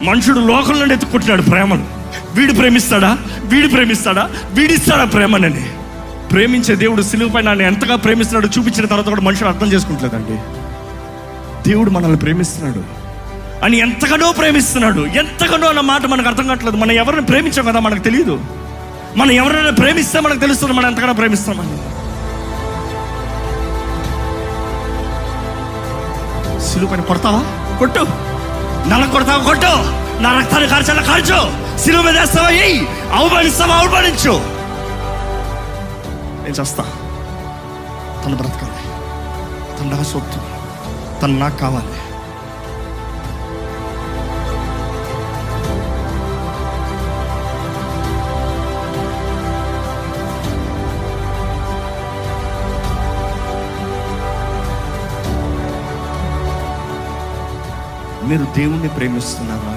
మనుషుడు లోకం నుండి ఎత్తుకుంటున్నాడు ప్రేమను. వీడు ప్రేమిస్తాడా, వీడు ప్రేమిస్తాడా, వీడిస్తాడా ప్రేమనని. ప్రేమించే దేవుడు సిలువ పైన నన్ను ఎంతగా ప్రేమిస్తున్నాడు చూపించిన తర్వాత కూడా మనుషులు అర్థం చేసుకుంటలేదండి. దేవుడు మనల్ని ప్రేమిస్తున్నాడు అని ఎంతగానో ప్రేమిస్తున్నాడు. ఎంతగానో అన్న మాట మనకు అర్థం కావట్లేదు. మనం ఎవరిని ప్రేమించాం కదా మనకు తెలియదు. మనం ఎవరైనా ప్రేమిస్తే మనకు తెలుస్తుంది మనం ఎంతగానో ప్రేమిస్తామని. సిలువ పైన కొడతావా, కొట్టు. నల్ల కొడతావా, కొట్టు. నా రక్తాన్ని కార్చాలా, కార్చు. సిలువ మీద వేస్తావా, ఎయ్యి. అవమానిస్తావా, అవమానించు. నేను చేస్తా. తను బ్రతకాలి, తను నా సొత్తు, తను నాకు కావాలి. మీరు దేవుణ్ణి ప్రేమిస్తున్నారా?